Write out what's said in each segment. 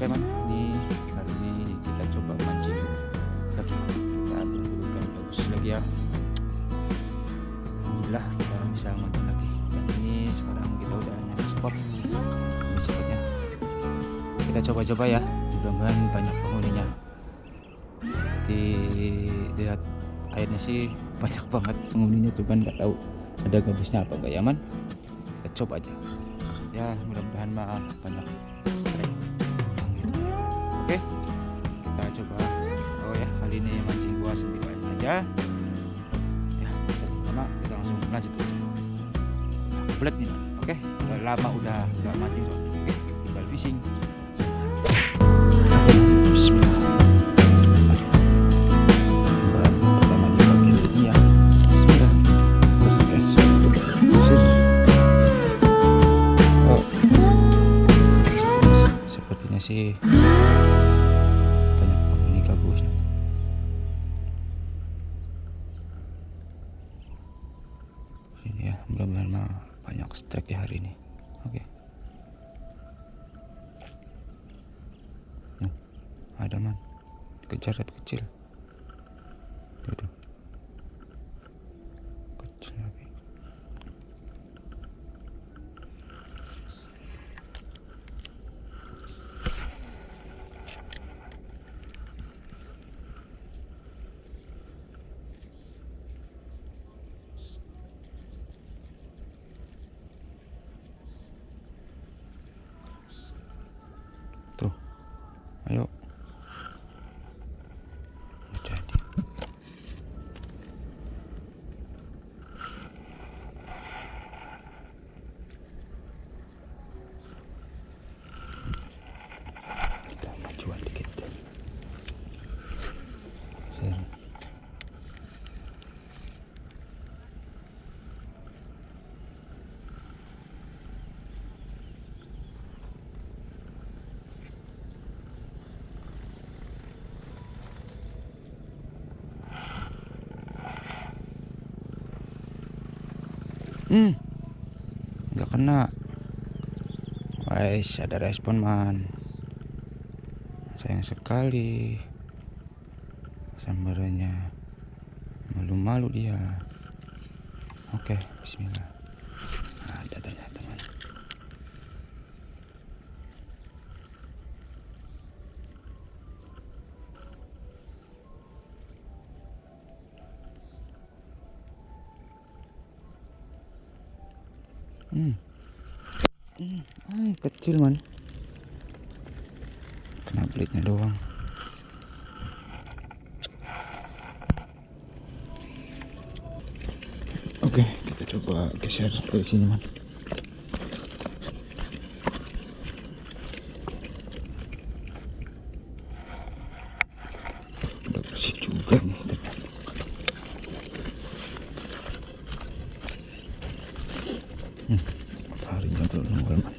Oke man, ini kali ini kita coba mancing lagi. Kita bergurukan bagus lagi ya. Alhamdulillah kita bisa mancing lagi. Dan ini sekarang kita udah nyari spot. Ini spotnya. Kita coba-coba ya. Mudah-mudahan banyak penghuninya. Dilihat airnya sih banyak banget penghuninya, cuman nggak tahu ada gabusnya apa enggak ya man. Kita coba aja. Ya mudah-mudahan mah banyak strike. Oke, kita coba. Oh ya, kali ini mancing gua sendirian aja. Ya, pertama kita langsung lanjut aja. Belet nih, oke. Udah lama udah nggak mancing soalnya. Oke, tinggal fishing. Bismillah. Pertama di pagi ini ya. Bismillah. Oh, sepertinya sih banyak penghuni gabusnya. Ini ya, mudah-mudahan mah banyak strike ya hari ini. Oke. Ada man, kejar kecil. Tuh. Kecil lagi. Tuh, ayo. Jadi. Kita majuan dikit. Nggak kena. Guys, ada respon man. Sayang sekali. Sambarannya malu-malu dia. Oke, bismillah. Ada ternyata man. Kecil man, kena belitnya doang. Oke, kita coba geser ke sini man. Udah bersih juga nih ternyata. Mataharinya belum nongol man.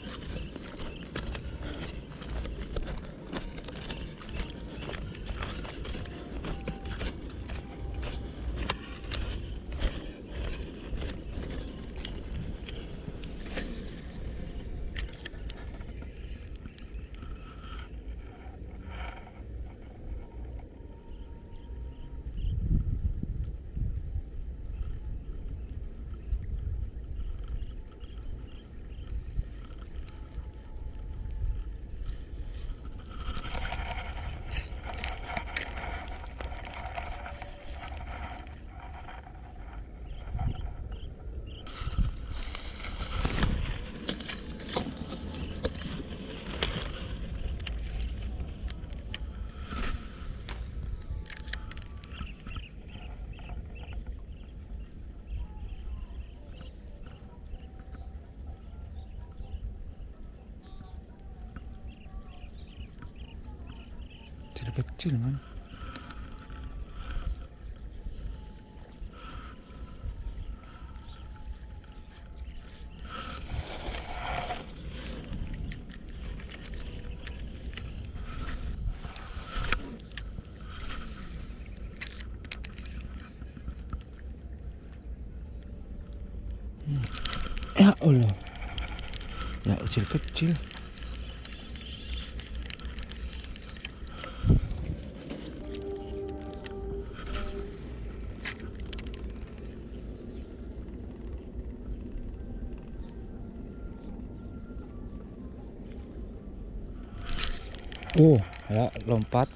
Kecil man. Ya Allah, ya kecil-kecil. Ya lompat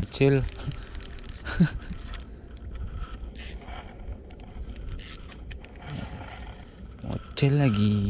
kecil. Kecil lagi.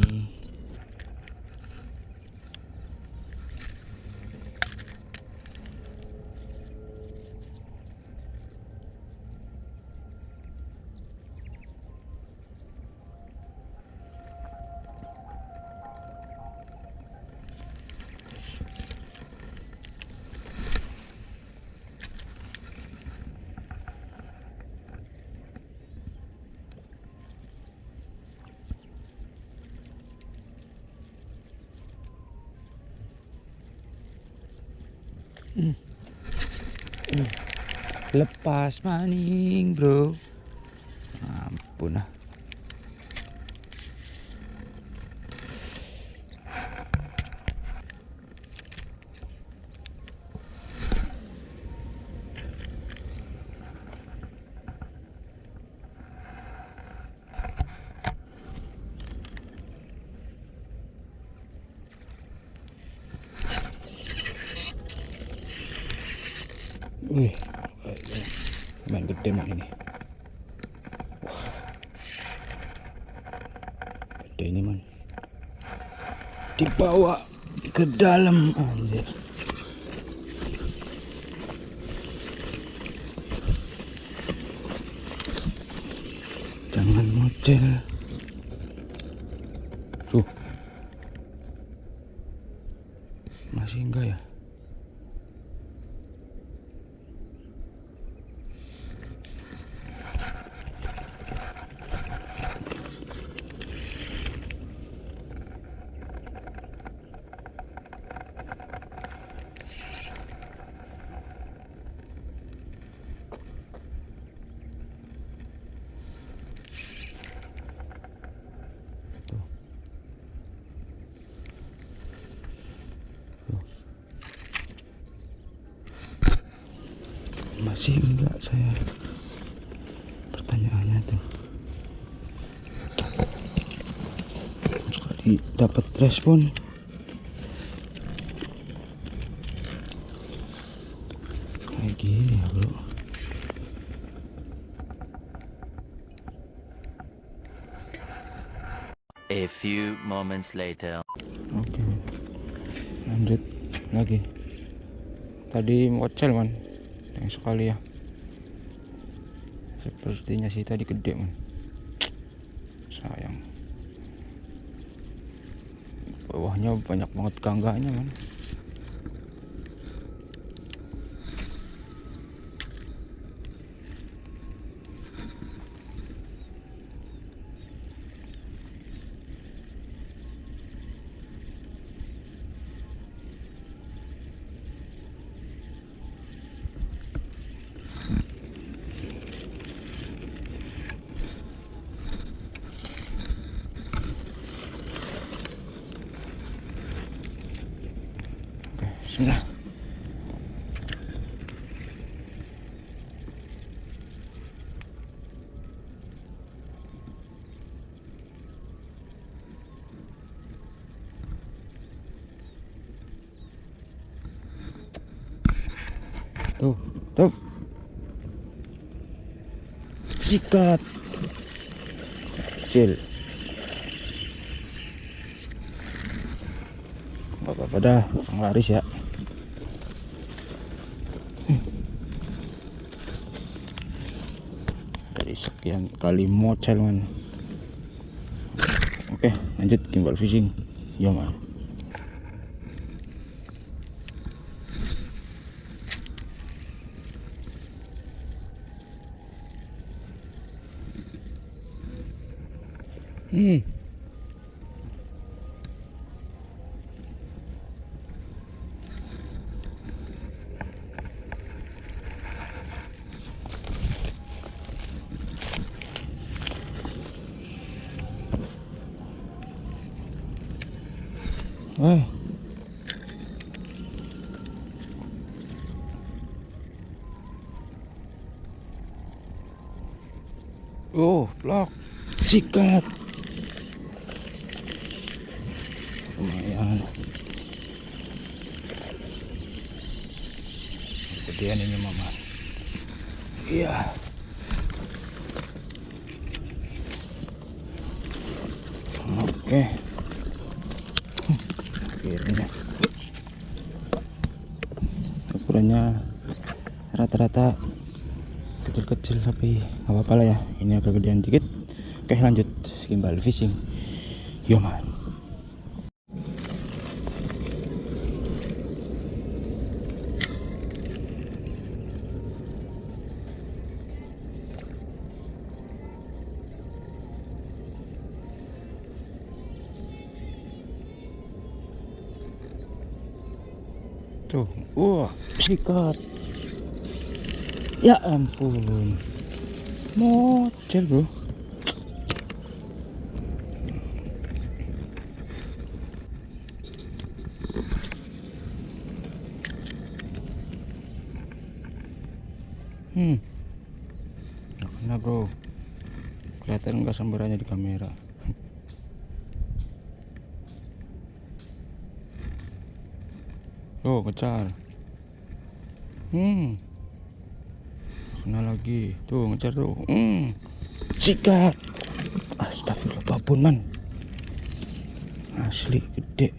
Lepas maning bro, ampun ah. Wih, main gede man ini. Gede ini man. Dibawa ke dalam anjir. Jangan mocel. Masih enggak ya? Masih enggak saya, pertanyaannya tuh. Sekali dapat respon kayak gini ya bro. A few moments later. Oke, lanjut lagi. Tadi mocel man, yang sekali ya. Sepertinya sih tadi gede man. Sayang. Bawahnya banyak banget gangganya man. Bismillah. Tuh. Sikat. Kecil. Gak apa-apa dah, sang laris ya. Dari sekian kali mocel man. Oke, lanjut gimbal fishing. Ya man. Oh, blok. Sikat. Lumayan. Kemudian ini mama. Iya. Oke. Akhirnya. Ukurannya rata-rata kecil-kecil tapi nggak apa-apa lah ya. Ini agak gedean dikit. Oke, lanjut gimbal fishing. Yo man. Tuh, sikat. Ya ampun. Model, bro. Nggak kena, bro. Kelihatan nggak sambarannya di kamera. Oh, ngecar. Kena lagi. Tuh, ngecar tuh. Sikat. Astagfirullah, babon man. Asli gede.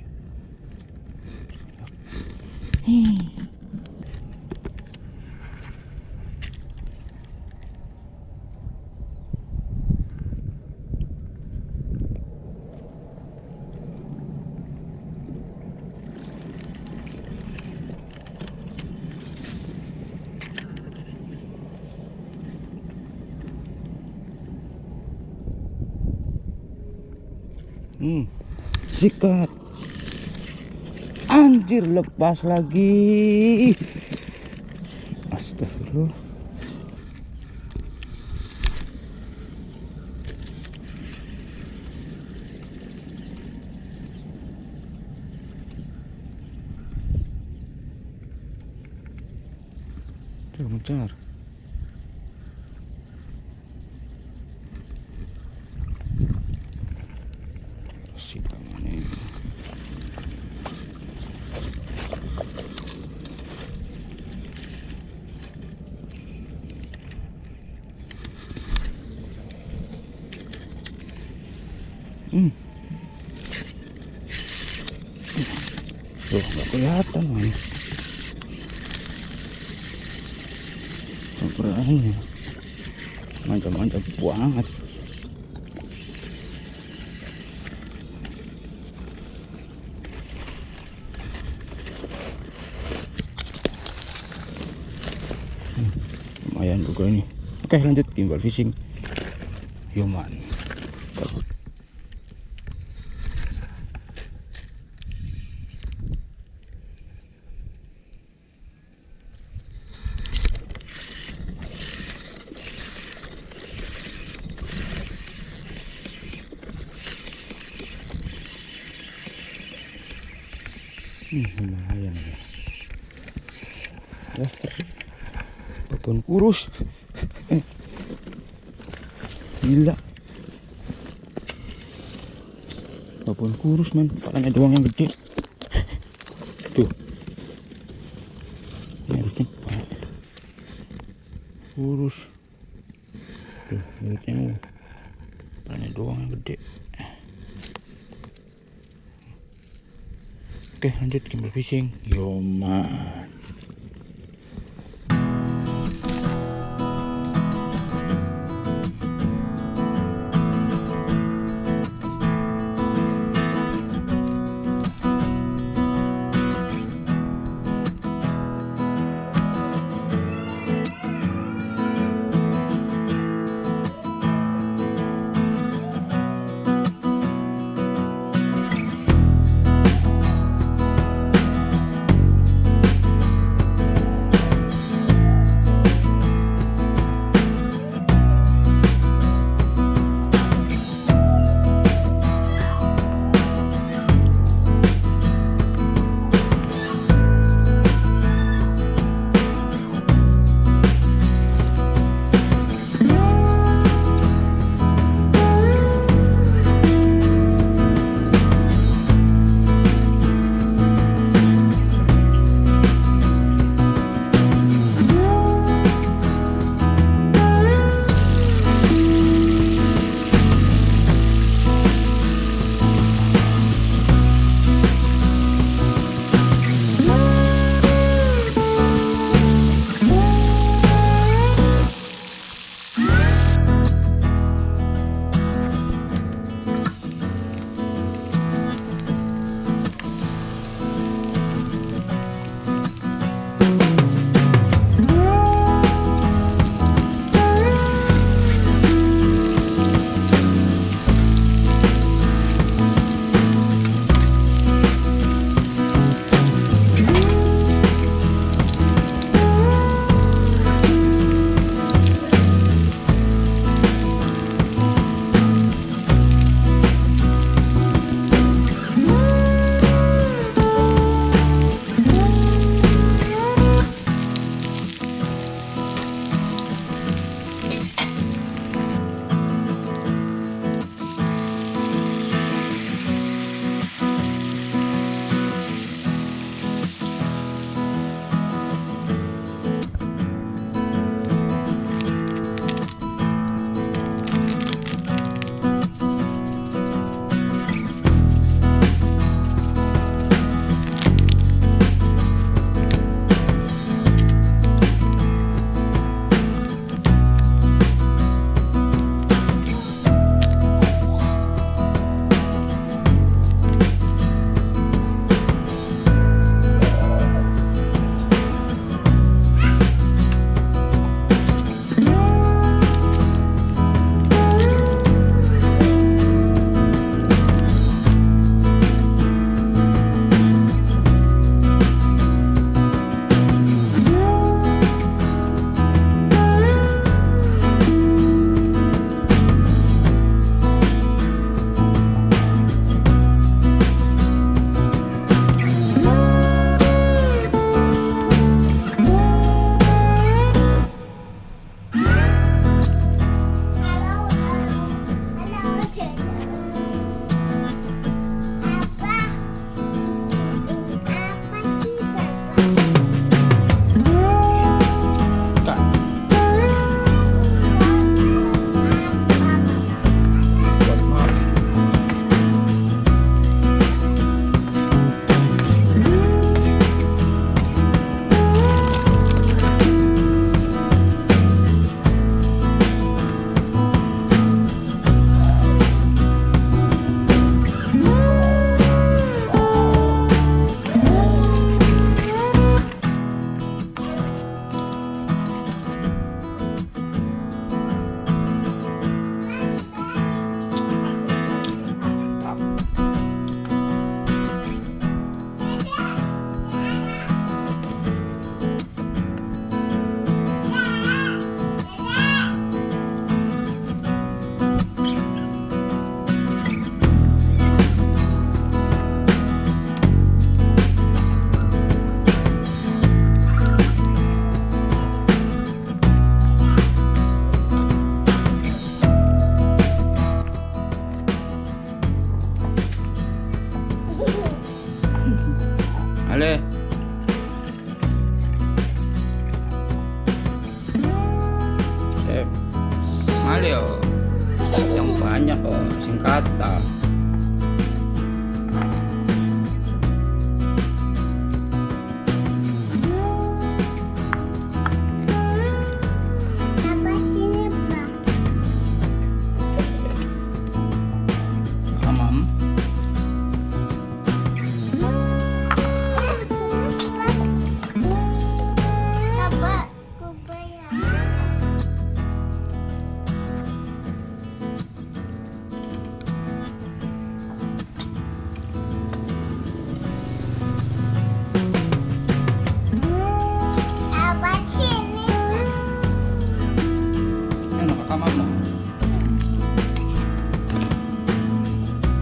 Sikat. Anjir, lepas lagi. Astagfirullah. Tuh, mencar. Tuh, nggak kelihatan man. Ukurannya macam-macam banget. Lumayan juga ini. Oke, lanjut gimbal fishing. Yo man. Lumayan ya. Babon kurus. Gila. Babon kurus man, kepalanya doang yang gede. Tuh. Ini harusnya kurus. Tuh, mulutnya kepalanya doang yang gede. Oke, lanjut gimbal fishing. Yo man. Ale. Ale oh. Yang banyak oh, singkata. Apa sini, Pak? Amam. Apa? Kupaya. Apa sini, Pak? Ano ka kamam mo?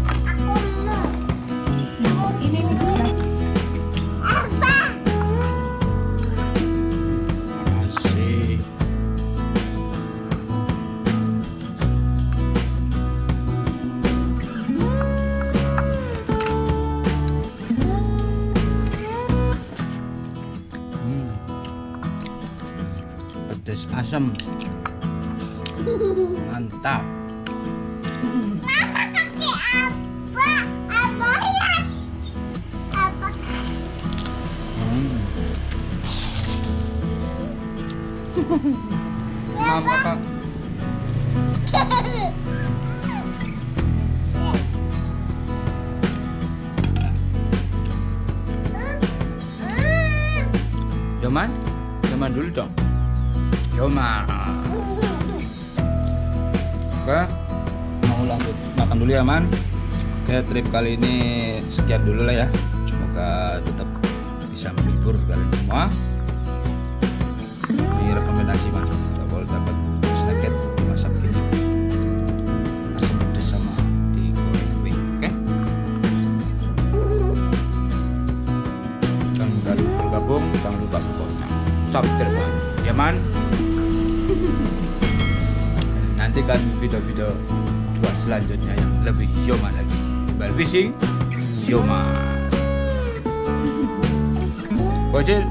Aku mau. Ini di sebelah. Apa? Asik. Pedas asam. Mantap. Mama kasih apa? Apa ya? Apa? Mama ka. Joman? Joman dulu dong. Joman. Oke. Mau lanjut makan dulu ya, Man. Oke, trip kali ini sekian dulu lah ya. Semoga tetap bisa menghibur kalian semua. Ini rekomendasi, Man. Kalau dapat snacket masak gini. Asam pedas sama digoreng. Oke? Jangan lupa bergabung, jangan lupa pokoknya subscribe ya, Man. Nantikan video-video gua selanjutnya yang lebih Yoman lagi. Kembali fishing Yoman. Bocil.